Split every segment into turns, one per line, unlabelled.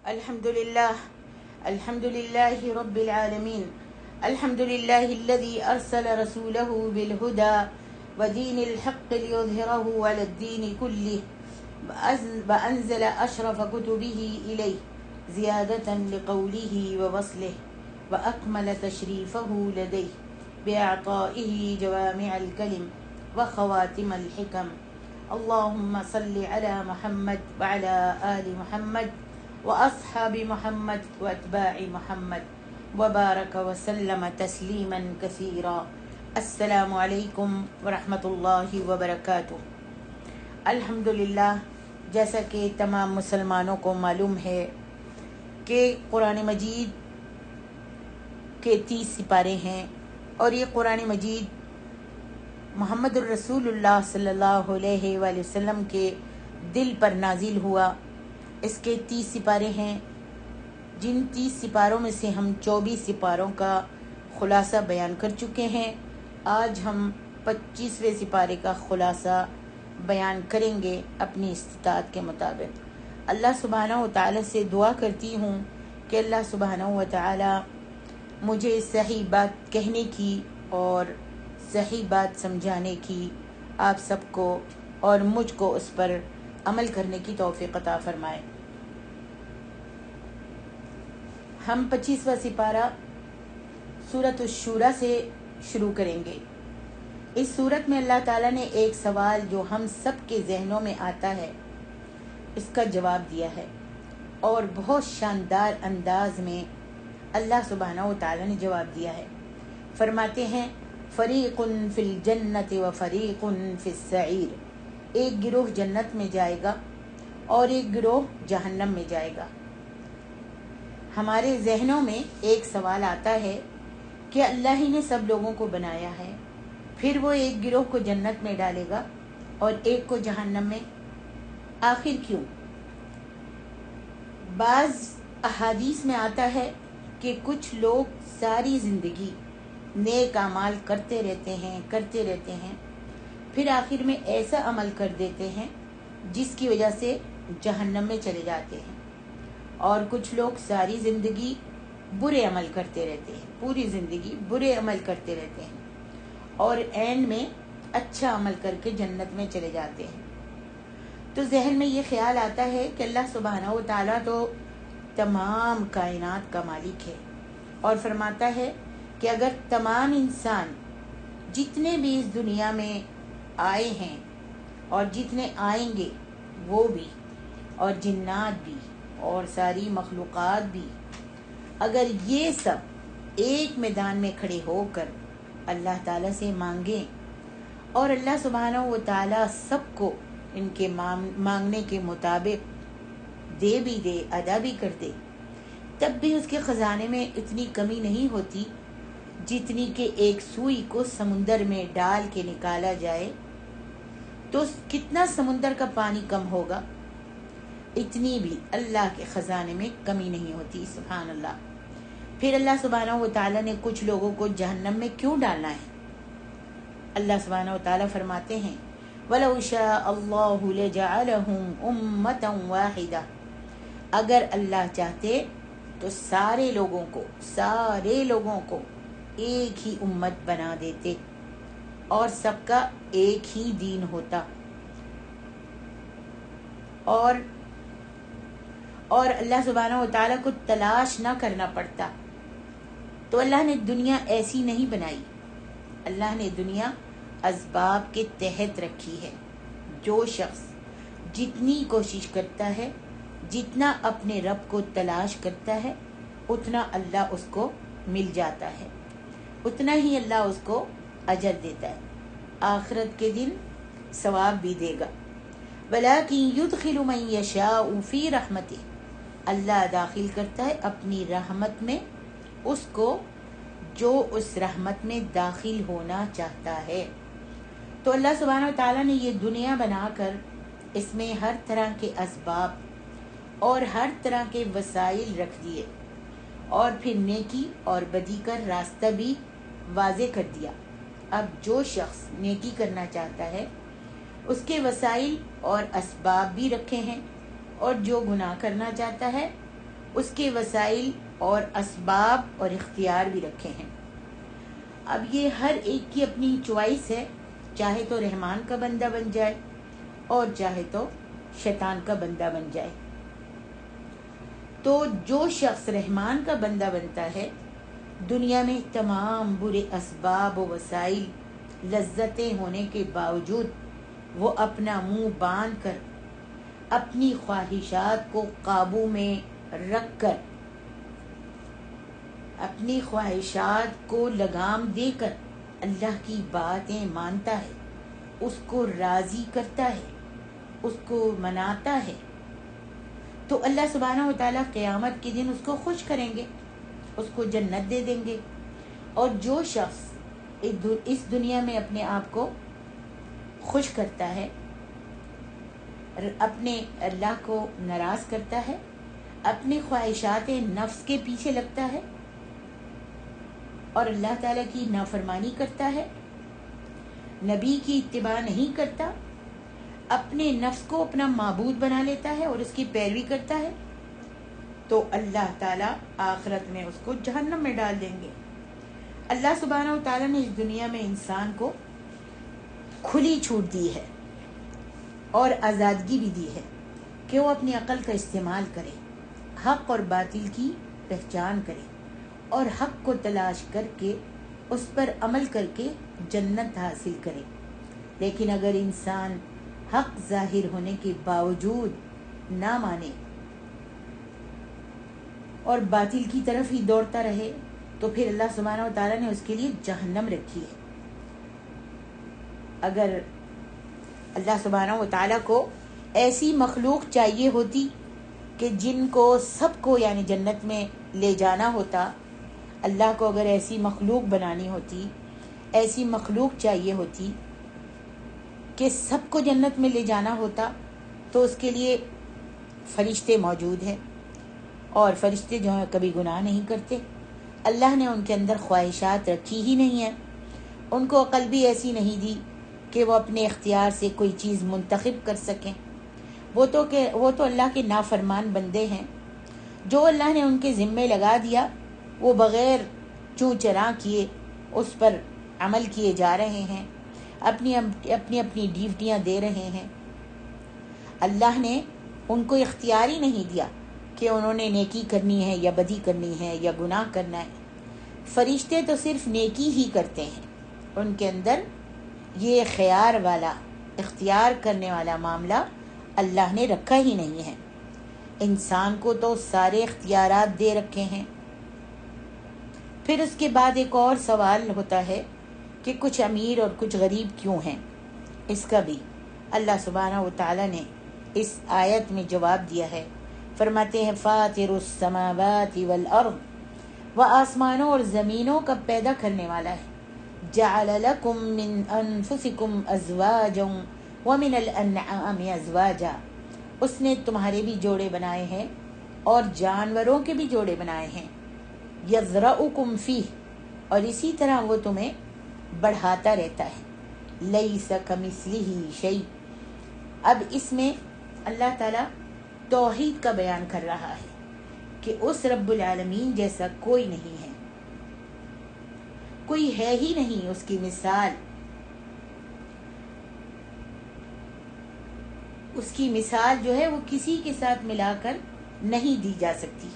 الحمد لله رب العالمين. الحمد لله الذي أرسل رسوله بالهدى ودين الحق ليظهره على الدين كله وأنزل أشرف كتبه إليه زيادة لقوله ووصله وأكمل تشريفه لديه بإعطائه جوامع الكلم وخواتم الحكم. اللهم صل على محمد وعلى آل محمد وأصحاب محمد وأتباع محمد وبارك وسلم تسلیما کثیرا. السلام علیکم ورحمۃ اللہ وبرکاتہ. الحمدللہ، جیسا کہ تمام مسلمانوں کو معلوم ہے کہ قرآن مجید کے 30 سپارے ہیں، اور یہ قرآن مجید محمد الرسول اللہ صلی اللہ علیہ وآلہ وسلم کے دل پر نازل ہوا. اس کے 30 سپارے ہیں، جن 30 سپاروں میں سے ہم 24 سپاروں کا خلاصہ بیان کر چکے ہیں. آج ہم 25ویں سپارے کا خلاصہ بیان کریں گے اپنی استطاعت کے مطابق. اللہ سبحانہ و تعالی سے دعا کرتی ہوں کہ اللہ سبحانہ و تعالی مجھے صحیح بات کہنے کی اور صحیح بات سمجھانے کی آپ سب کو اور مجھ کو اس پر عمل کرنے کی توفیق عطا فرمائے. ہم 25واں سپارہ سورۃ الشورى سے شروع کریں گے. اس سورت میں اللہ تعالیٰ نے ایک سوال جو ہم سب کے ذہنوں میں آتا ہے اس کا جواب دیا ہے، اور بہت شاندار انداز میں اللہ سبحانہ و تعالیٰ نے جواب دیا ہے. فرماتے ہیں فریق فی الجنت و فریق فی السعیر. ایک گروہ جنت میں جائے گا اور ایک گروہ جہنم میں جائے گا. ہمارے ذہنوں میں ایک سوال آتا ہے کہ اللہ ہی نے سب لوگوں کو بنایا ہے، پھر وہ ایک گروہ کو جنت میں ڈالے گا اور ایک کو جہنم میں، آخر کیوں؟ بعض احادیث میں آتا ہے کہ کچھ لوگ ساری زندگی نیک اعمال کرتے رہتے ہیں، پھر آخر میں ایسا عمل کر دیتے ہیں جس کی وجہ سے جہنم میں چلے جاتے ہیں، اور کچھ لوگ ساری زندگی برے عمل کرتے رہتے ہیں، پوری زندگی برے عمل کرتے رہتے ہیں اور اینڈ میں اچھا عمل کر کے جنت میں چلے جاتے ہیں. تو ذہن میں یہ خیال آتا ہے کہ اللہ سبحانہ و تعالیٰ تو تمام کائنات کا مالک ہے، اور فرماتا ہے کہ اگر تمام انسان جتنے بھی اس دنیا میں آئے ہیں اور جتنے آئیں گے وہ بھی، اور جنات بھی اور ساری مخلوقات بھی، اگر یہ سب ایک میدان میں کھڑے ہو کر اللہ تعالیٰ سے مانگیں اور اللہ سبحانہ و تعالیٰ سب کو ان کے مانگنے کے مطابق دے بھی دے، ادا بھی کر دے، تب بھی اس کے خزانے میں اتنی کمی نہیں ہوتی جتنی کہ ایک سوئی کو سمندر میں ڈال کے نکالا جائے تو کتنا سمندر کا پانی کم ہوگا، اتنی بھی اللہ کے خزانے میں کمی نہیں ہوتی. سبحان اللہ. پھر اللہ سبحانہ و تعالیٰ نے کچھ لوگوں کو جہنم میں کیوں ڈالنا ہے؟ اللہ سبحانہ و تعالیٰ فرماتے ہیں وَلَوْ شَاءَ اللَّهُ لَجَعَلَهُمْ أُمَّةً وَاحِدَةً. اگر اللہ چاہتے تو سارے لوگوں کو ایک ہی امت بنا دیتے اور سب کا ایک ہی دین ہوتا، اور اللہ سبحانہ و تعالیٰ کو تلاش نہ کرنا پڑتا. تو اللہ نے دنیا ایسی نہیں بنائی. اللہ نے دنیا اسباب کے تحت رکھی ہے. جو شخص جتنی کوشش کرتا ہے، جتنا اپنے رب کو تلاش کرتا ہے، اتنا اللہ اس کو مل جاتا ہے، اتنا ہی اللہ اس کو اجر دیتا ہے، آخرت کے دن ثواب بھی دے گا. وَلَٰكِن يُدْخِلُ مَن يَشَاءُ فِي رَحْمَتِهِ. اللہ داخل کرتا ہے اپنی رحمت میں اس کو جو اس رحمت میں داخل ہونا چاہتا ہے. تو اللہ سبحانہ و تعالیٰ نے یہ دنیا بنا کر اس میں ہر طرح کے اسباب اور ہر طرح کے وسائل رکھ دیے، اور پھر نیکی اور بدی کا راستہ بھی واضح کر دیا. اب جو شخص نیکی کرنا چاہتا ہے اس کے وسائل اور اسباب بھی رکھے ہیں، اور جو گناہ کرنا چاہتا ہے اس کے وسائل اور اسباب اور اختیار بھی رکھے ہیں۔ اب یہ ہر ایک کی اپنی چوائس ہے، چاہے تو رحمان کا بندہ بن جائے اور چاہے تو شیطان کا بندہ بن جائے۔ تو جو شخص رحمان کا بندہ بنتا ہے، دنیا میں تمام برے اسباب و وسائل لذتیں ہونے کے باوجود وہ اپنا منہ باندھ کر اپنی خواہشات کو قابو میں رکھ کر، اپنی خواہشات کو لگام دے کر اللہ کی باتیں مانتا ہے، اس کو راضی کرتا ہے، اس کو مناتا ہے، تو اللہ سبحانہ و تعالیٰ قیامت کے دن اس کو خوش کریں گے، اس کو جنت دے دیں گے۔ اور جو شخص اس دنیا میں اپنے آپ کو خوش کرتا ہے، اپنے اللہ کو ناراض کرتا ہے، اپنی خواہشات نفس کے پیچھے لگتا ہے اور اللہ تعالیٰ کی نافرمانی کرتا ہے، نبی کی اتباع نہیں کرتا، اپنے نفس کو اپنا معبود بنا لیتا ہے اور اس کی پیروی کرتا ہے، تو اللہ تعالیٰ آخرت میں اس کو جہنم میں ڈال دیں گے۔ اللہ سبحانہ و تعالیٰ نے اس دنیا میں انسان کو کھلی چھوٹ دی ہے اور آزادگی بھی دی ہے کہ وہ اپنی عقل کا استعمال کرے، حق اور باطل کی پہچان کرے اور حق کو تلاش کر کے اس پر عمل کر کے جنت حاصل کرے۔ لیکن اگر انسان حق ظاہر ہونے کے باوجود نہ مانے اور باطل کی طرف ہی دوڑتا رہے، تو پھر اللہ سبحانہ و تعالیٰ نے اس کے لیے جہنم رکھی ہے۔ اگر اللہ سبحانہ و تعالیٰ کو ایسی مخلوق چاہیے ہوتی کہ جن کو سب کو یعنی جنت میں لے جانا ہوتا، اللہ کو اگر ایسی مخلوق بنانی ہوتی، ایسی مخلوق چاہیے ہوتی کہ سب کو جنت میں لے جانا ہوتا، تو اس کے لیے فرشتے موجود ہیں، اور فرشتے جو ہیں کبھی گناہ نہیں کرتے۔ اللہ نے ان کے اندر خواہشات رکھی ہی نہیں ہیں، ان کو عقل بھی ایسی نہیں دی کہ وہ اپنے اختیار سے کوئی چیز منتخب کر سکیں۔ وہ تو اللہ کے نافرمان بندے ہیں، جو اللہ نے ان کے ذمے لگا دیا وہ بغیر چوں چراں کیے اس پر عمل کیے جا رہے ہیں، اپنی ڈیوٹیاں دے رہے ہیں۔ اللہ نے ان کو اختیار ہی نہیں دیا کہ انہوں نے نیکی کرنی ہے یا بدی کرنی ہے یا گناہ کرنا ہے۔ فرشتے تو صرف نیکی ہی کرتے ہیں، ان کے اندر یہ خیار والا، اختیار کرنے والا معاملہ اللہ نے رکھا ہی نہیں ہے۔ انسان کو تو سارے اختیارات دے رکھے ہیں۔ پھر اس کے بعد ایک اور سوال ہوتا ہے کہ کچھ امیر اور کچھ غریب کیوں ہیں؟ اس کا بھی اللہ سبحانہ و تعالیٰ نے اس آیت میں جواب دیا ہے۔ فرماتے ہیں فاطر السماوات والارض، وہ آسمانوں اور زمینوں کا پیدا کرنے والا ہے۔ جعل لکم من انفسکم ازواجا ومن الانعام ازواجا، اس نے تمہارے بھی جوڑے بنائے ہیں اور جانوروں کے بھی جوڑے بنائے ہیں۔ یذرؤکم فیہ، اور اسی طرح وہ تمہیں بڑھاتا رہتا ہے۔ لیس کمثلہ شیء، اب اس میں اللہ تعالیٰ توحید کا بیان کر رہا ہے کہ اس رب العالمین جیسا کوئی نہیں ہے، کوئی ہے ہی نہیں اس کی مثال۔ اس کی مثال جو ہے وہ کسی کے ساتھ ملا کر نہیں دی جا سکتی،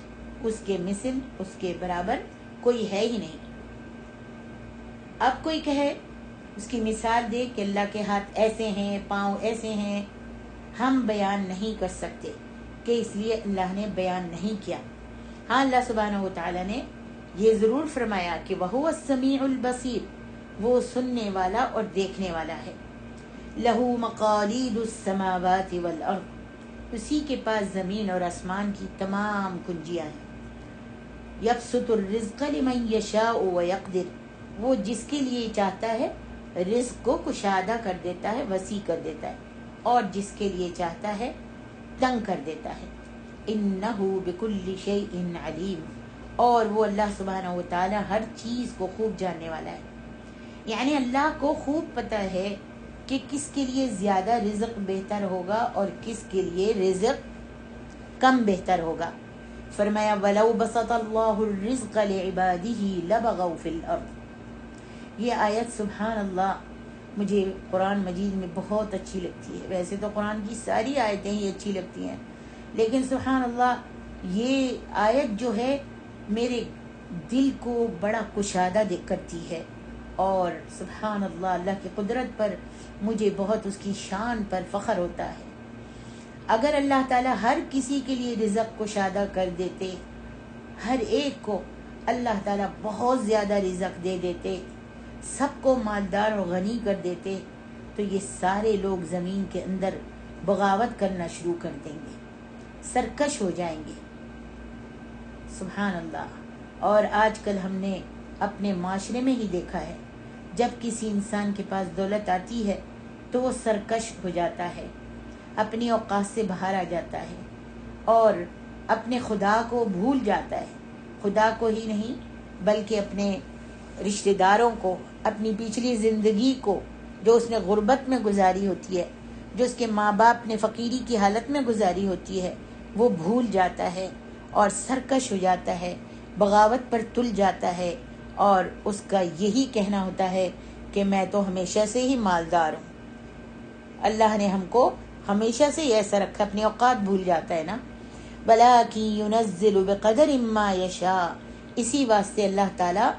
اس کے مثل، اس کے برابر کوئی ہے ہی نہیں۔ اب کوئی کہے، اس کی مثال دے کہ اللہ کے ہاتھ ایسے ہیں، پاؤں ایسے ہیں، ہم بیان نہیں کر سکتے کہ اس لیے اللہ نے بیان نہیں کیا۔ ہاں اللہ سبحانہ و تعالیٰ نے یہ ضرور فرمایا کہ وَهُوَ السَّمِيعُ الْبَصِيرُ، وہ سننے والا اور دیکھنے والا ہے۔ لَهُ مَقَالِيدُ السَّمَاوَاتِ وَالْأَرْضِ، اسی کے پاس زمین اور آسمان کی تمام کنجیاں ہیں۔ يَبْسُطُ الرِّزْقَ لِمَن يَشَاءُ وَيَقْدِرُ، وہ جس کے لیے چاہتا ہے رزق کو کشادہ کر دیتا ہے، وسیع کر دیتا ہے، اور جس کے لیے چاہتا ہے تنگ کر دیتا ہے۔ إِنَّهُ بِكُلِّ شَيْءٍ عَلِيمٌ، اور وہ اللہ سبحانہ و تعالیٰ ہر چیز کو خوب جاننے والا ہے۔ یعنی اللہ کو خوب پتہ ہے کہ کس کے لیے زیادہ رزق بہتر ہوگا اور کس کے لیے رزق کم بہتر ہوگا۔ فرمایا وَلَوْ بَسَطَ اللَّهُ الرِّزْقَ لِعِبَادِهِ لَبَغَوْا فِي الْأَرْضِ۔ یہ آیت سبحان اللہ مجھے قرآن مجید میں بہت اچھی لگتی ہے۔ ویسے تو قرآن کی ساری آیتیں ہی اچھی لگتی ہیں، لیکن سبحان اللہ یہ آیت جو ہے میرے دل کو بڑا کشادہ کرتی ہے، اور سبحان اللہ اللہ کی قدرت پر مجھے بہت اس کی شان پر فخر ہوتا ہے۔ اگر اللہ تعالیٰ ہر کسی کے لیے رزق کشادہ کر دیتے، ہر ایک کو اللہ تعالیٰ بہت زیادہ رزق دے دیتے، سب کو مالدار اور غنی کر دیتے، تو یہ سارے لوگ زمین کے اندر بغاوت کرنا شروع کر دیں گے، سرکش ہو جائیں گے۔ سبحان اللہ۔ اور آج کل ہم نے اپنے معاشرے میں ہی دیکھا ہے، جب کسی انسان کے پاس دولت آتی ہے تو وہ سرکش ہو جاتا ہے، اپنی اوقات سے باہر آ جاتا ہے، اور اپنے خدا کو بھول جاتا ہے۔ خدا کو ہی نہیں بلکہ اپنے رشتہ داروں کو، اپنی پچھلی زندگی کو جو اس نے غربت میں گزاری ہوتی ہے، جو اس کے ماں باپ نے فقیری کی حالت میں گزاری ہوتی ہے، وہ بھول جاتا ہے اور سرکش ہو جاتا ہے، بغاوت پر تل جاتا ہے، اور اس کا یہی کہنا ہوتا ہے کہ میں تو ہمیشہ سے ہی مالدار ہوں۔ اللہ نے ہم کو ہمیشہ سے ہی ایسا رکھا، اپنی اوقات بھول جاتا ہے نا۔ وَلَٰكِن يُنَزِّلُ بِقَدَرٍ مَّا يَشَاءُ، اسی واسطے اللہ تعالیٰ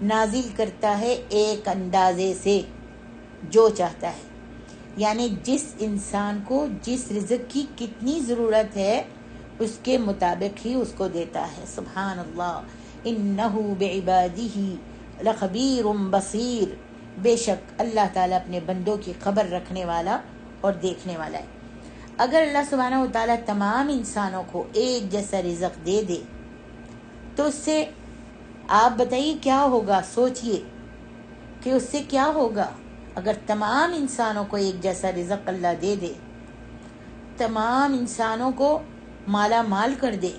نازل کرتا ہے ایک اندازے سے جو چاہتا ہے، یعنی جس انسان کو جس رزق کی کتنی ضرورت ہے اس کے مطابق ہی اس کو دیتا ہے۔ سبحان اللہ۔ اِنَّهُ بِعِبَادِهِ لَخَبِيرٌ بَصِيرٌ، بے شک اللہ تعالیٰ اپنے بندوں کی خبر رکھنے والا اور دیکھنے والا ہے۔ اگر اللہ سبحانہ و تعالیٰ تمام انسانوں کو ایک جیسا رزق دے دے تو اس سے آپ بتائیے کیا ہوگا؟ سوچئے کہ اس سے کیا ہوگا اگر تمام انسانوں کو ایک جیسا رزق اللہ دے دے، تمام انسانوں کو مالا مال کر دے،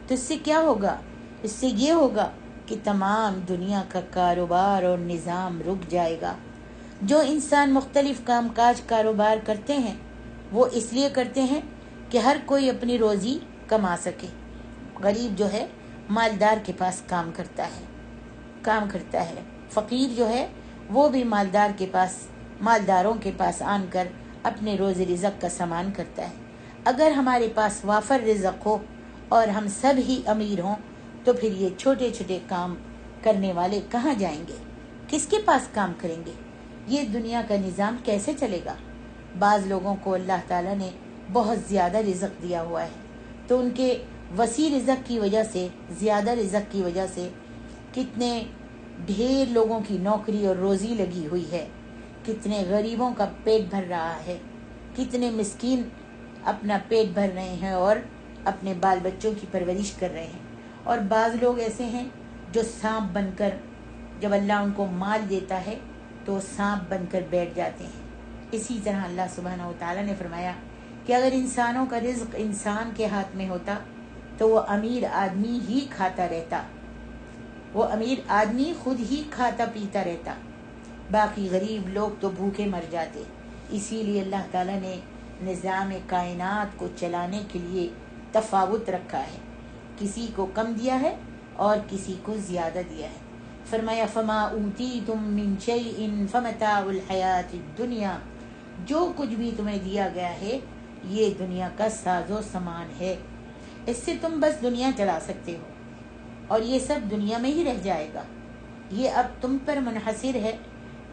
تو اس سے کیا ہوگا؟ اس سے یہ ہوگا کہ تمام دنیا کا کاروبار اور نظام رک جائے گا۔ جو انسان مختلف کام کاج کاروبار کرتے ہیں وہ اس لیے کرتے ہیں کہ ہر کوئی اپنی روزی کما سکے۔ غریب جو ہے مالدار کے پاس کام کرتا ہے، فقیر جو ہے وہ بھی مالدار کے پاس، مالداروں کے پاس آن کر اپنے روز رزق کا سامان کرتا ہے۔ اگر ہمارے پاس وافر رزق ہو اور ہم سب ہی امیر ہوں تو پھر یہ چھوٹے چھوٹے کام کرنے والے کہاں جائیں گے؟ کس کے پاس کام کریں گے؟ یہ دنیا کا نظام کیسے چلے گا؟ بعض لوگوں کو اللہ تعالیٰ نے بہت زیادہ رزق دیا ہوا ہے، تو ان کے وسیع رزق کی وجہ سے، زیادہ رزق کی وجہ سے کتنے ڈھیر لوگوں کی نوکری اور روزی لگی ہوئی ہے، کتنے غریبوں کا پیٹ بھر رہا ہے، کتنے مسکین اپنا پیٹ بھر رہے ہیں اور اپنے بال بچوں کی پرورش کر رہے ہیں۔ اور بعض لوگ ایسے ہیں جو سانپ بن کر، جب اللہ ان کو مال دیتا ہے تو سانپ بن کر بیٹھ جاتے ہیں۔ اسی طرح اللہ سبحانہ و تعالیٰ نے فرمایا کہ اگر انسانوں کا رزق انسان کے ہاتھ میں ہوتا تو وہ امیر آدمی ہی کھاتا رہتا، وہ امیر آدمی خود ہی کھاتا پیتا رہتا، باقی غریب لوگ تو بھوکے مر جاتے۔ اسی لیے اللہ تعالیٰ نے نظام کائنات کو چلانے کے لیے تفاوت رکھا ہے، کسی کو کم دیا ہے اور کسی کو زیادہ دیا ہے۔ فرمایا فما اوتیتم من شیء فمتاع الحیات الدنیا، جو کچھ بھی تمہیں دیا گیا ہے یہ دنیا کا ساز و سامان ہے، اس سے تم بس دنیا چلا سکتے ہو، اور یہ سب دنیا میں ہی رہ جائے گا۔ یہ اب تم پر منحصر ہے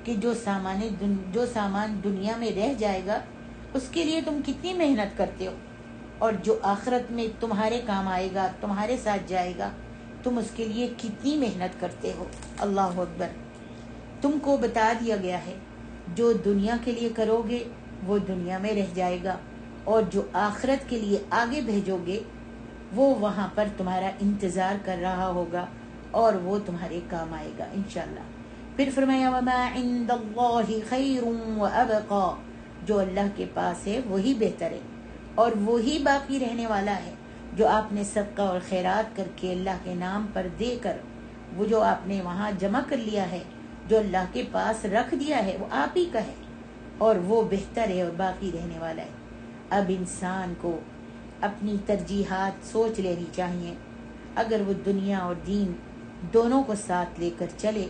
کہ جو سامان دنیا میں رہ جائے گا اس کے لیے تم کتنی محنت کرتے ہو، اور جو آخرت میں تمہارے کام آئے گا، تمہارے ساتھ جائے گا، تم اس کے لیے کتنی محنت کرتے ہو۔ اللہ اکبر۔ تم کو بتا دیا گیا ہے جو دنیا کے لیے کرو گے وہ دنیا میں رہ جائے گا، اور جو آخرت کے لیے آگے بھیجو گے وہ وہاں پر تمہارا انتظار کر رہا ہوگا اور وہ تمہارے کام آئے گا انشاءاللہ۔ پھر فرمایا وما عند اللہ خیر وابقا، جو اللہ کے پاس ہے وہی بہتر ہے اور وہی باقی رہنے والا ہے۔ جو آپ نے صدقہ اور خیرات کر کے اللہ کے نام پر دے کر، وہ جو آپ نے وہاں جمع کر لیا ہے، جو اللہ کے پاس رکھ دیا ہے، وہ آپ ہی کا ہے اور وہ بہتر ہے اور باقی رہنے والا ہے۔ اب انسان کو اپنی ترجیحات سوچ لینی چاہیے، اگر وہ دنیا اور دین دونوں کو ساتھ لے کر چلے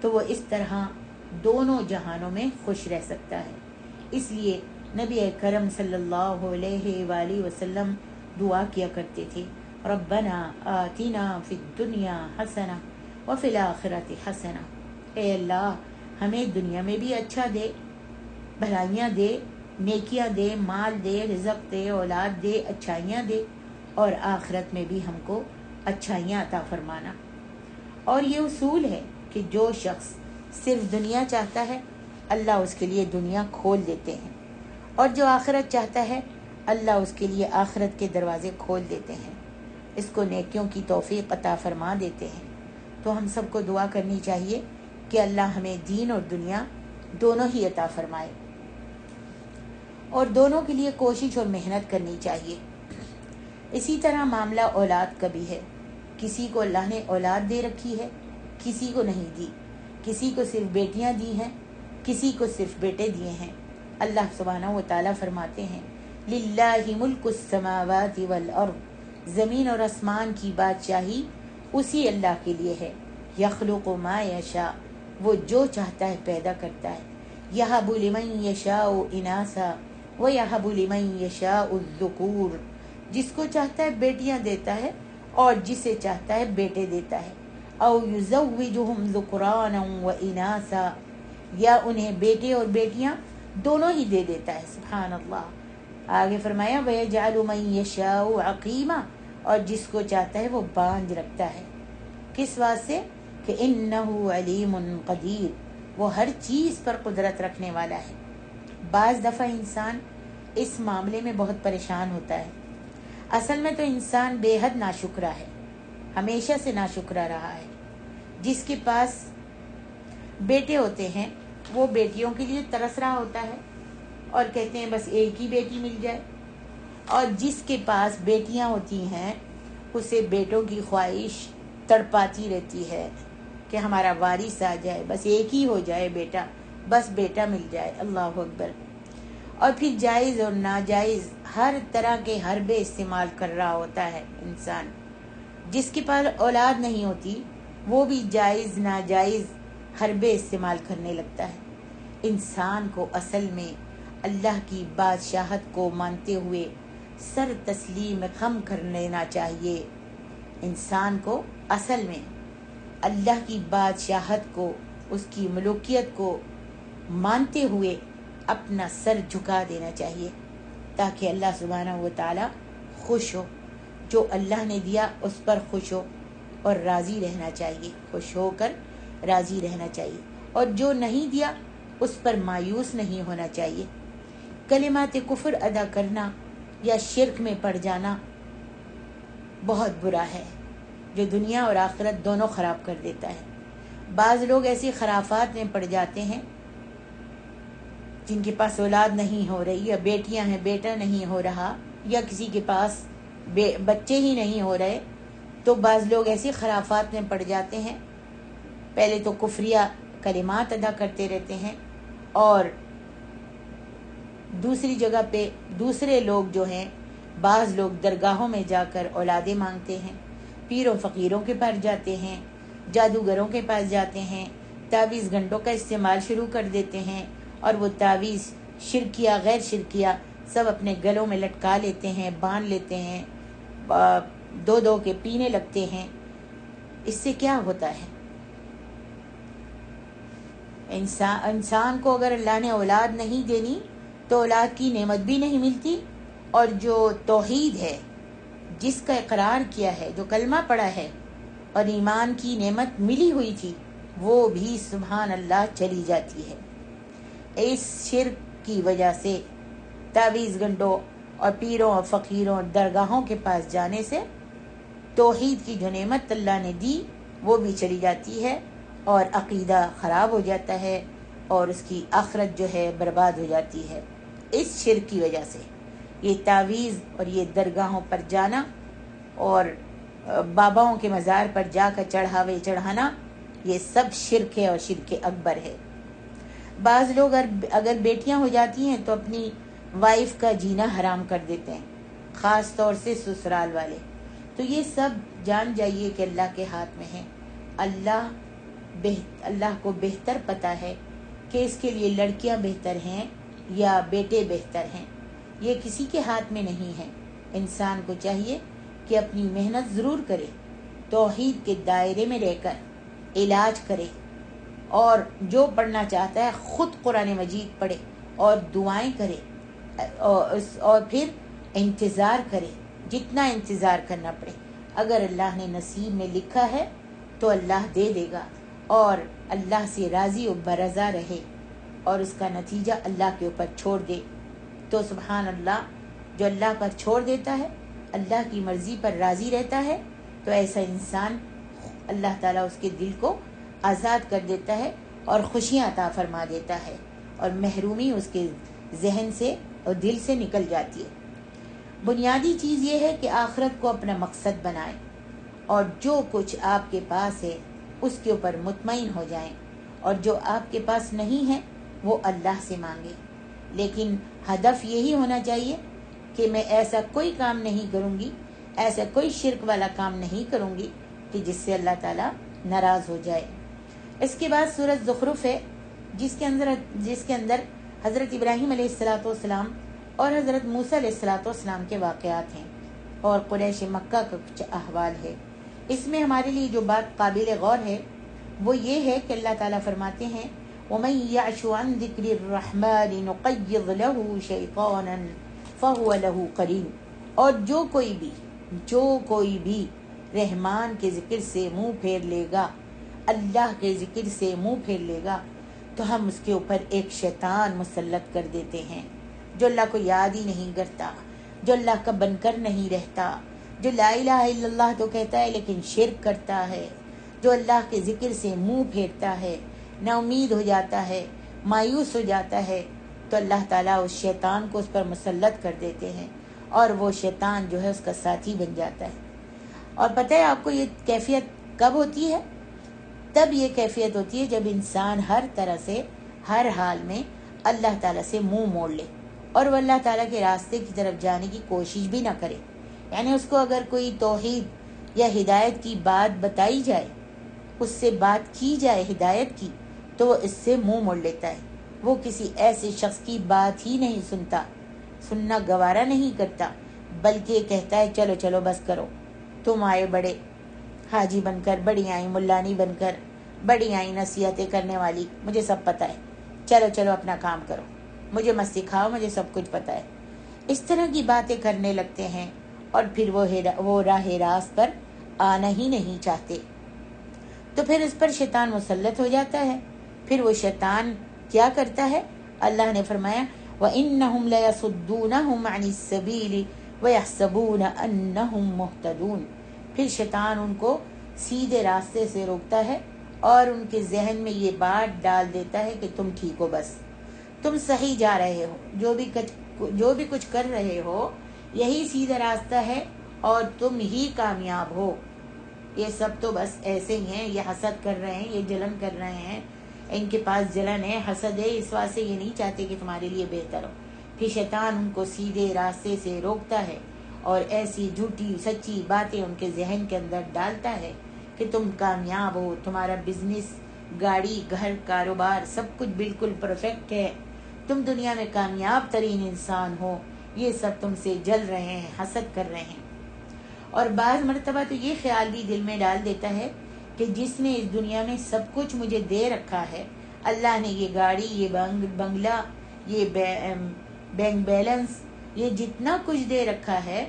تو وہ اس طرح دونوں جہانوں میں خوش رہ سکتا ہے۔ اس لیے نبی کرم صلی اللہ علیہ وآلہ وسلم دعا کیا کرتے تھے، ربنا آتنا فی الدنیا حسنہ وفی الآخرۃ حسنہ، اے اللہ ہمیں دنیا میں بھی اچھا دے، بھلائیاں دے، نیکیاں دے، مال دے، رزق دے، اولاد دے، اچھائیاں دے، اور آخرت میں بھی ہم کو اچھائیاں عطا فرمانا۔ اور یہ اصول ہے کہ جو شخص صرف دنیا چاہتا ہے اللہ اس کے لیے دنیا کھول دیتے ہیں، اور جو آخرت چاہتا ہے اللہ اس کے لیے آخرت کے دروازے کھول دیتے ہیں، اس کو نیکیوں کی توفیق عطا فرما دیتے ہیں۔ تو ہم سب کو دعا کرنی چاہیے کہ اللہ ہمیں دین اور دنیا دونوں ہی عطا فرمائے، اور دونوں کے لیے کوشش اور محنت کرنی چاہیے۔ اسی طرح معاملہ اولاد کا بھی ہے، کسی کو اللہ نے اولاد دے رکھی ہے، کسی کو نہیں دی، کسی کو صرف بیٹیاں دی ہیں، کسی کو صرف بیٹے دیے ہیں۔ اللہ سبحانہ و تعالیٰ فرماتے ہیں للہ ملک السماوات والارض، زمین اور آسمان کی بادشاہی اسی اللہ کے لیے ہے، یخلق ما یشاء، وہ جو چاہتا ہے پیدا کرتا ہے، یہب لمن یشاء اناثا ویہب لمن یشاء الذکور، جس کو چاہتا ہے بیٹیاں دیتا ہے اور جسے چاہتا ہے بیٹے دیتا ہے، او یزوجہم ذکرانا واناثا، یا انہیں بیٹے اور بیٹیاں دونوں ہی دے دیتا ہے، سبحان اللہ۔ آگے فرمایا وَيَجْعَلُ مَن يَشَاءُ عَقِيمًا، اور جس کو چاہتا ہے وہ باندھ رکھتا ہے، کس واسطے کہ انہ علیم قدیر، وہ ہر چیز پر قدرت رکھنے والا ہے۔ بعض دفعہ انسان اس معاملے میں بہت پریشان ہوتا ہے، اصل میں تو انسان بے حد ناشکرا ہے، ہمیشہ سے ناشکرا رہا ہے۔ جس کے پاس بیٹے ہوتے ہیں وہ بیٹیوں کے لیے ترس رہا ہوتا ہے اور کہتے ہیں بس ایک ہی بیٹی مل جائے، اور جس کے پاس بیٹیاں ہوتی ہیں اسے بیٹوں کی خواہش تڑپاتی رہتی ہے کہ ہمارا وارث آ جائے، بس ایک ہی ہو جائے بیٹا، بس بیٹا مل جائے، اللہ اکبر۔ اور پھر جائز اور ناجائز ہر طرح کے حربے استعمال کر رہا ہوتا ہے انسان۔ جس کے پاس اولاد نہیں ہوتی وہ بھی جائز ناجائز حربے استعمال کرنے لگتا ہے۔ انسان کو اصل میں اللہ کی بادشاہت کو مانتے ہوئے سر تسلیم خم کر لینا چاہیے۔ انسان کو اصل میں اللہ کی بادشاہت کو، اس کی ملوکیت کو مانتے ہوئے اپنا سر جھکا دینا چاہیے، تاکہ اللہ سبحانہ و تعالی خوش ہو۔ جو اللہ نے دیا اس پر خوش ہو اور راضی رہنا چاہیے، خوش ہو کر راضی رہنا چاہیے، اور جو نہیں دیا اس پر مایوس نہیں ہونا چاہیے۔ کلمات کفر ادا کرنا یا شرک میں پڑ جانا بہت برا ہے، جو دنیا اور آخرت دونوں خراب کر دیتا ہے۔ بعض لوگ ایسی خرافات میں پڑ جاتے ہیں جن کے پاس اولاد نہیں ہو رہی، یا بیٹیاں ہیں بیٹا نہیں ہو رہا، یا کسی کے پاس بچے ہی نہیں ہو رہے، تو بعض لوگ ایسی خرافات میں پڑ جاتے ہیں، پہلے تو کفریہ کلمات ادا کرتے رہتے ہیں، اور دوسری جگہ پہ دوسرے لوگ جو ہیں، بعض لوگ درگاہوں میں جا کر اولادیں مانگتے ہیں، پیروں فقیروں کے پاس جاتے ہیں، جادوگروں کے پاس جاتے ہیں، تعویذ گھنٹوں کا استعمال شروع کر دیتے ہیں، اور وہ تعویذ شرکیہ غیر شرکیہ سب اپنے گلوں میں لٹکا لیتے ہیں، باندھ لیتے ہیں، دو دو کے پینے لگتے ہیں۔ اس سے کیا ہوتا ہے؟ انسان کو اگر اللہ نے اولاد نہیں دینی تو اولاد کی نعمت بھی نہیں ملتی، اور جو توحید ہے، جس کا اقرار کیا ہے، جو کلمہ پڑھا ہے اور ایمان کی نعمت ملی ہوئی تھی، وہ بھی سبحان اللہ چلی جاتی ہے۔ اس شرک کی وجہ سے تعویذ گھنٹوں اور پیروں اور فقیروں اور درگاہوں کے پاس جانے سے توحید کی جو نعمت اللہ نے دی وہ بھی چلی جاتی ہے، اور عقیدہ خراب ہو جاتا ہے، اور اس کی آخرت جو ہے برباد ہو جاتی ہے۔ اس شرک کی وجہ سے یہ تعویذ اور یہ درگاہوں پر جانا اور باباؤں کے مزار پر جا کر چڑھاوے چڑھانا، یہ سب شرک ہے اور شرک اکبر ہے۔ بعض لوگ اگر بیٹیاں ہو جاتی ہیں تو اپنی وائف کا جینا حرام کر دیتے ہیں، خاص طور سے سسرال والے۔ تو تو یہ سب جان جائیے کہ اللہ کے ہاتھ میں ہے. اللہ کو بہتر پتہ ہے کہ اس کے لیے لڑکیاں بہتر ہیں یا بیٹے بہتر ہیں. یہ کسی کے ہاتھ میں نہیں ہے. انسان کو چاہیے کہ اپنی محنت ضرور کرے, توحید کے دائرے میں رہ کر علاج کرے, اور جو پڑھنا چاہتا ہے خود قرآن مجید پڑھے اور دعائیں کرے, اور پھر انتظار کرے, جتنا انتظار کرنا پڑے. اگر اللہ نے نصیب میں لکھا ہے تو اللہ دے دے گا, اور اللہ سے راضی و برضا رہے اور اس کا نتیجہ اللہ کے اوپر چھوڑ دے. تو سبحان اللہ, جو اللہ پر چھوڑ دیتا ہے, اللہ کی مرضی پر راضی رہتا ہے, تو ایسا انسان اللہ تعالیٰ اس کے دل کو آزاد کر دیتا ہے اور خوشیاں عطا فرما دیتا ہے, اور محرومی اس کے ذہن سے اور دل سے نکل جاتی ہے. بنیادی چیز یہ ہے کہ آخرت کو اپنا مقصد بنائیں, اور جو کچھ آپ کے پاس ہے اس کے اوپر مطمئن ہو جائیں, اور جو آپ کے پاس نہیں ہے وہ اللہ سے مانگیں. لیکن ہدف یہی ہونا چاہیے کہ میں ایسا کوئی کام نہیں کروں گی, ایسا کوئی شرک والا کام نہیں کروں گی کہ جس سے اللہ تعالیٰ ناراض ہو جائے. اس کے بعد سورۃ زخرف ہے, جس کے اندر حضرت ابراہیم علیہ السلام اور حضرت موسیٰ علیہ السلام کے واقعات ہیں, اور قریش مکہ کا کچھ احوال ہے. اس میں ہمارے لیے جو بات قابل غور ہے وہ یہ ہے کہ اللہ تعالیٰ فرماتے ہیں وَمَن يَعْشُ عَن ذِكْرِ الرَّحْمَنِ نُقَيِّضْ لَهُ شَيْطَانًا فَهُوَ لَهُ قَرِينٌ. اور جو کوئی بھی رحمان کے ذکر سے منہ پھیر لے گا, اللہ کے ذکر سے منہ پھیر لے گا, تو ہم اس کے اوپر ایک شیطان مسلط کر دیتے ہیں, جو اللہ کو یاد ہی نہیں کرتا, جو اللہ کا بن کر نہیں رہتا, جو لا الہ الا اللہ تو کہتا ہے لیکن شرک کرتا ہے, جو اللہ کے ذکر سے منہ پھیرتا ہے, نا امید ہو جاتا ہے, مایوس ہو جاتا ہے, تو اللہ تعالیٰ اس شیطان کو اس پر مسلط کر دیتے ہیں, اور وہ شیطان جو ہے اس کا ساتھی بن جاتا ہے. اور پتہ ہے آپ کو یہ کیفیت کب ہوتی ہے؟ تب یہ کیفیت ہوتی ہے جب انسان ہر طرح سے ہر حال میں اللہ تعالیٰ سے منہ موڑ لے, اور وہ اللہ تعالیٰ کے راستے کی طرف جانے کی کوشش بھی نہ کرے. یعنی اس کو اگر کوئی توحید یا ہدایت کی بات بتائی جائے, اس سے بات کی جائے ہدایت کی, تو وہ اس سے منہ موڑ لیتا ہے. وہ کسی ایسے شخص کی بات ہی نہیں سننا گوارا نہیں کرتا, بلکہ کہتا ہے چلو چلو بس کرو, تم آئے بڑے حاجی بن کر, بڑی آئی ملانی بن کر, بڑی آئی نصیحتیں کرنے والی, مجھے سب پتہ ہے, چلو چلو اپنا کام کرو, مجھے مت سکھاؤ, مجھے سب کچھ پتہ ہے. اس طرح کی باتیں کرنے لگتے ہیں, اور پھر وہ راہ راست پر آنا ہی نہیں چاہتے. تو پھر اس پر شیطان مسلط ہو جاتا ہے. پھر وہ شیطان کیا کرتا ہے؟ اللہ نے فرمایا وَإِنَّهُمْ لَيَصُدُّونَهُمْ عَنِ السَّبِيلِ وَيَحْسَبُونَ أَنَّهُمْ مُهْتَدُونَ. پھر شیطان ان کو سیدھے راستے سے روکتا ہے, اور ان کے ذہن میں یہ بات ڈال دیتا ہے کہ تم ٹھیک ہو, بس تم صحیح جا رہے ہو, جو بھی کچھ کر رہے ہو یہی سیدھا راستہ ہے, اور تم ہی کامیاب ہو. یہ سب تو بس ایسے ہی ہیں, یہ حسد کر رہے ہیں, یہ جلن کر رہے ہیں, ان کے پاس جلن ہے, حسد ہے, اس واسطے یہ نہیں چاہتے کہ تمہارے لیے بہتر ہو. پھر شیطان ان کو سیدھے راستے سے روکتا ہے, اور ایسی جھوٹی سچی باتیں ان کے ذہن کے اندر ڈالتا ہے کہ تم کامیاب ہو, تمہارا بزنس, گاڑی, گھر, کاروبار سب کچھ بالکل پرفیکٹ ہے, تم دنیا میں کامیاب ترین انسان ہو. یہ سب تم سے جل رہے ہیں, حسد کر رہے ہیں. اور بعض مرتبہ تو یہ خیال بھی دل میں ڈال دیتا ہے کہ جس نے اس دنیا میں سب کچھ مجھے دے رکھا ہے, اللہ نے یہ گاڑی, یہ بنگلہ, یہ بینک بیلنس, یہ جتنا کچھ دے رکھا ہے,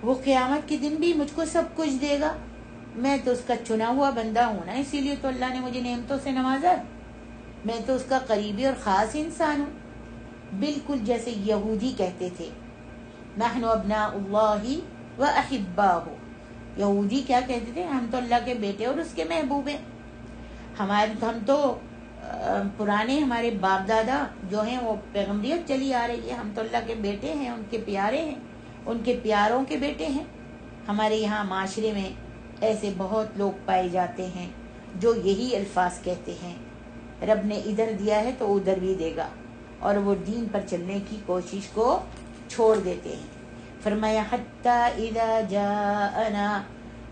وہ قیامت کے دن بھی مجھ کو سب کچھ دے گا. میں تو اس کا چنا ہوا بندہ ہوں نا, اسی لیے تو اللہ نے مجھے نعمتوں سے نوازا, میں تو اس کا قریبی اور خاص انسان ہوں. بالکل جیسے یہودی کہتے تھے نحن ابناء اللہ و احباہ. یہودی کیا کہتے تھے؟ ہم تو اللہ کے بیٹے اور اس کے محبوب ہیں. ہم تو پرانے ہمارے باپ دادا جو ہیں وہ پیغمبریت چلی آ رہی ہے, ہم تو اللہ کے بیٹے ہیں, ان کے پیارے ہیں, ان کے پیاروں کے بیٹے ہیں. ہمارے یہاں معاشرے میں ایسے بہت لوگ پائے جاتے ہیں جو یہی الفاظ کہتے ہیں, رب نے ادھر دیا ہے تو ادھر بھی دے گا, اور وہ دین پر چلنے کی کوشش کو چھوڑ دیتے ہیں. فرمایا حتی اذا جاءنا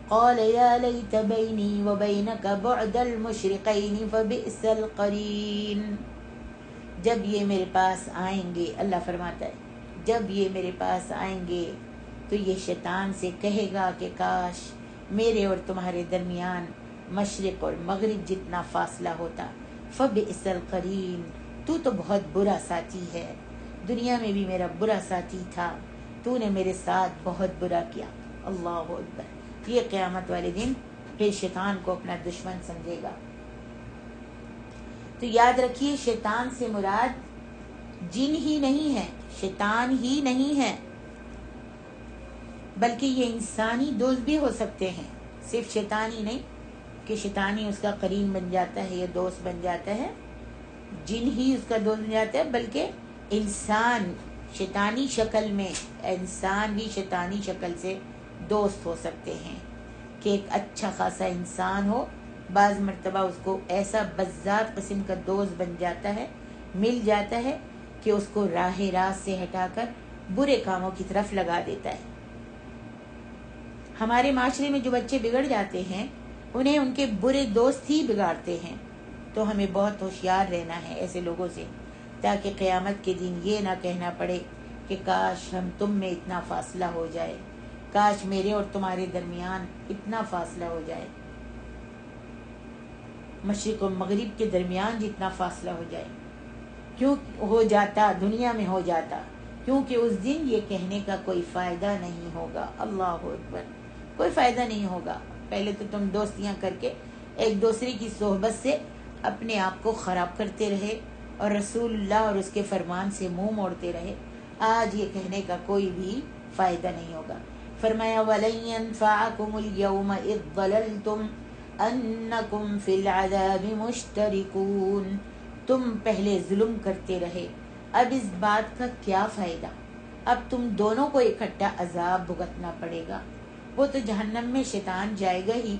قال یا لیت بینی و بینک بعد المشرقین فبئس القرین. جب یہ میرے پاس آئیں گے، اللہ فرماتا ہے جب یہ میرے پاس آئیں گے تو یہ شیطان سے کہے گا کہ کاش میرے اور تمہارے درمیان مشرق اور مغرب جتنا فاصلہ ہوتا. فبئس القرین، تو بہت برا ساتھی ہے، دنیا میں بھی میرا برا ساتھی تھا، تو نے میرے ساتھ بہت برا کیا. اللہ اکبر. یہ قیامت والے دن پھر شیطان کو اپنا دشمن سمجھے گا. تو یاد رکھیے شیطان سے مراد جن ہی نہیں ہے، شیطان ہی نہیں ہے، بلکہ یہ انسانی دوست بھی ہو سکتے ہیں. صرف شیطان ہی نہیں کہ شیطان ہی اس کا قرین بن جاتا ہے یا دوست بن جاتا ہے، جن ہی اس کا دوست بن جاتا ہے، بلکہ انسان شیطانی شکل میں، انسان بھی شیطانی شکل سے دوست ہو سکتے ہیں. کہ ایک اچھا خاصا انسان ہو، بعض مرتبہ اس کو ایسا بذات قسم کا دوست بن جاتا ہے، مل جاتا ہے کہ اس کو راہ راست سے ہٹا کر برے کاموں کی طرف لگا دیتا ہے. ہمارے معاشرے میں جو بچے بگڑ جاتے ہیں انہیں ان کے برے دوست ہی بگاڑتے ہیں. تو ہمیں بہت ہوشیار رہنا ہے ایسے لوگوں سے، تاکہ قیامت کے دن یہ نہ کہنا پڑے کہ کاش ہم تم میں اتنا فاصلہ ہو جائے، کاش میرے اور تمہارے درمیان اتنا فاصلہ ہو جائے، مشرق اور مغرب کے درمیان جتنا فاصلہ ہو جائے. کیوں ہو جاتا؟ دنیا میں ہو جاتا، کیونکہ اس دن یہ کہنے کا کوئی فائدہ نہیں ہوگا. اللہ اکبر. کوئی فائدہ نہیں ہوگا. پہلے تو تم دوستیاں کر کے ایک دوسرے کی صحبت سے اپنے آپ کو خراب کرتے رہے اور رسول اللہ اور اس کے فرمان سے منہ موڑتے رہے. آج یہ کہنے کا کوئی بھی فائدہ نہیں ہوگا. فرمایا وَلَن يَنفَعَكُمُ الْيَوْمَ إِذ ضَلَلْتُمْ أَنَّكُمْ فِي الْعَذَابِ مُشْتَرِكُونَ. تم پہلے ظلم کرتے رہے، اب اس بات کا کیا فائدہ؟ اب تم دونوں کو اکٹھا عذاب بھگتنا پڑے گا. وہ تو جہنم میں شیطان جائے گا ہی،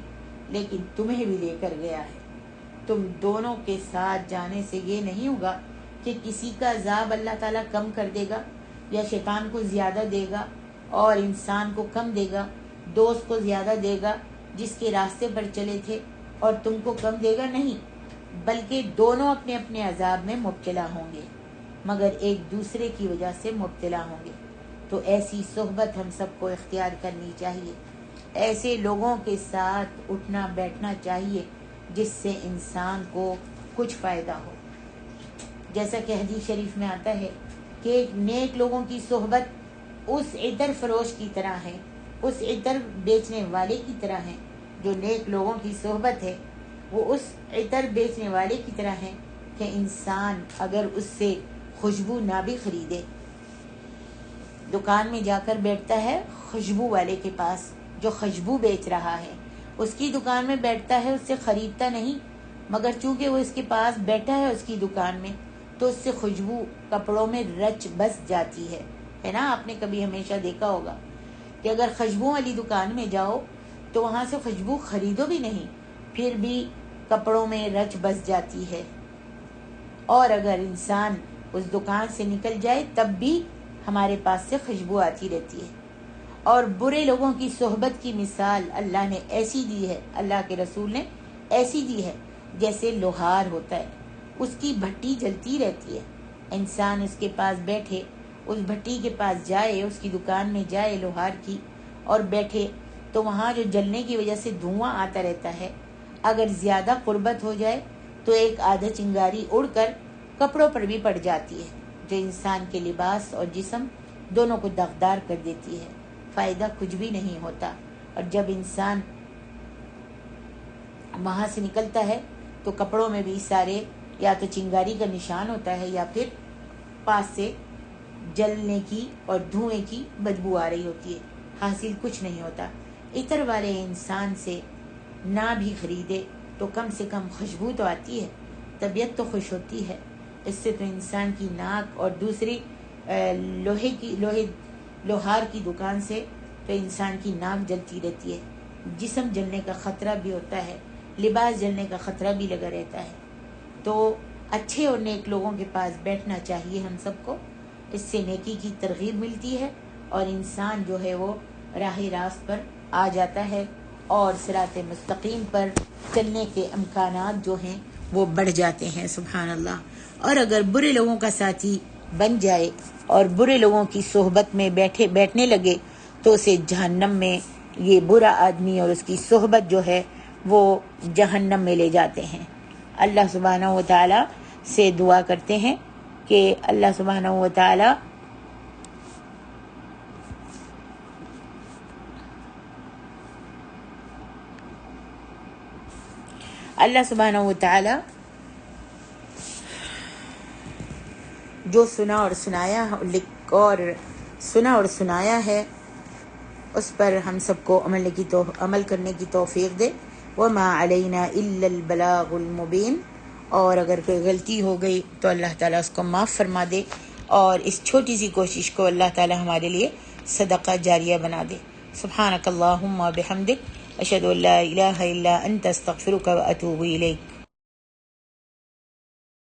لیکن تمہیں بھی لے کر گیا ہے. تم دونوں کے ساتھ جانے سے یہ نہیں ہوگا کہ کسی کا عذاب اللہ تعالیٰ کم کر دے گا، یا شیطان کو زیادہ دے گا اور انسان کو کم دے گا، دوست کو زیادہ دے گا جس کے راستے پر چلے تھے اور تم کو کم دے گا. نہیں، بلکہ دونوں اپنے اپنے عذاب میں مبتلا ہوں گے، مگر ایک دوسرے کی وجہ سے مبتلا ہوں گے. تو ایسی صحبت ہم سب کو اختیار کرنی چاہیے، ایسے لوگوں کے ساتھ اٹھنا بیٹھنا چاہیے جس سے انسان کو کچھ فائدہ ہو. جیسا کہ حدیث شریف میں آتا ہے کہ نیک لوگوں کی صحبت اس عطر فروش کی طرح ہے، اس عطر بیچنے والے کی طرح ہے. جو نیک لوگوں کی صحبت ہے وہ اس عطر بیچنے والے کی طرح ہے کہ انسان اگر اس سے خوشبو نہ بھی خریدے، دکان میں جا کر بیٹھتا ہے خوشبو والے کے پاس جو خوشبو بیچ رہا ہے، اس کی دکان میں بیٹھتا ہے، اس سے خریدتا نہیں، مگر چونکہ وہ اس کے پاس بیٹھا ہے اس کی دکان میں تو اس سے خوشبو کپڑوں میں رچ بس جاتی ہے نا. آپ نے کبھی ہمیشہ دیکھا ہوگا کہ اگر خوشبو والی دکان میں جاؤ تو وہاں سے خوشبو خریدو بھی نہیں، پھر بھی کپڑوں میں رچ بس جاتی ہے. اور اگر انسان اس دکان سے نکل جائے تب بھی ہمارے پاس سے خوشبو آتی رہتی ہے. اور برے لوگوں کی صحبت کی مثال اللہ نے ایسی دی ہے، اللہ کے رسول نے ایسی دی ہے جیسے لوہار ہوتا ہے، اس کی بھٹی جلتی رہتی ہے. انسان اس کے پاس بیٹھے، اس بھٹی کے پاس جائے، اس کی دکان میں جائے لوہار کی اور بیٹھے تو وہاں جو جلنے کی وجہ سے دھواں آتا رہتا ہے، اگر زیادہ قربت ہو جائے تو ایک آدھا چنگاری اڑ کر کپڑوں پر بھی پڑ جاتی ہے، جو انسان کے لباس اور جسم دونوں کو داغدار کر دیتی ہے. فائدہ کچھ بھی نہیں ہوتا. اور جب انسان وہاں سے نکلتا ہے تو کپڑوں میں بھی سارے یا تو چنگاری کا نشان ہوتا ہے یا پھر پاس سے جلنے کی اور دھوئیں کی بدبو آ رہی ہوتی ہے. حاصل کچھ نہیں ہوتا. عطر والے انسان سے نہ بھی خریدے تو کم سے کم خوشبو تو آتی ہے، طبیعت تو خوش ہوتی ہے. اس سے تو انسان کی ناک، اور دوسری لوہار کی دکان سے تو انسان کی ناک جلتی رہتی ہے، جسم جلنے کا خطرہ بھی ہوتا ہے، لباس جلنے کا خطرہ بھی لگا رہتا ہے. تو اچھے اور نیک لوگوں کے پاس بیٹھنا چاہیے ہم سب کو. اس سے نیکی کی ترغیب ملتی ہے اور انسان جو ہے وہ راہ راست پر آ جاتا ہے اور صراط مستقیم پر چلنے کے امکانات جو ہیں وہ بڑھ جاتے ہیں. سبحان اللہ. اور اگر برے لوگوں کا ساتھی بن جائے اور برے لوگوں کی صحبت میں بیٹھنے لگے تو اسے جہنم میں، یہ برا آدمی اور اس کی صحبت جو ہے وہ جہنم میں لے جاتے ہیں. اللہ سبحانہ و تعالی سے دعا کرتے ہیں کہ اللہ سبحانہ و تعالی و تعالی جو سنا اور سنایا ہے اس پر ہم سب کو عمل کرنے کی توفیق دے. وما علینا الا البلاغ المبین. اور اگر کوئی غلطی ہو گئی تو اللہ تعالیٰ اس کو معاف فرما دے اور اس چھوٹی سی کوشش کو اللہ تعالیٰ ہمارے لیے صدقہ جاریہ بنا دے. سبحانک اللہم و بحمدک اشہد ان لا الہ الا انت استغفرک و اتوب الیک.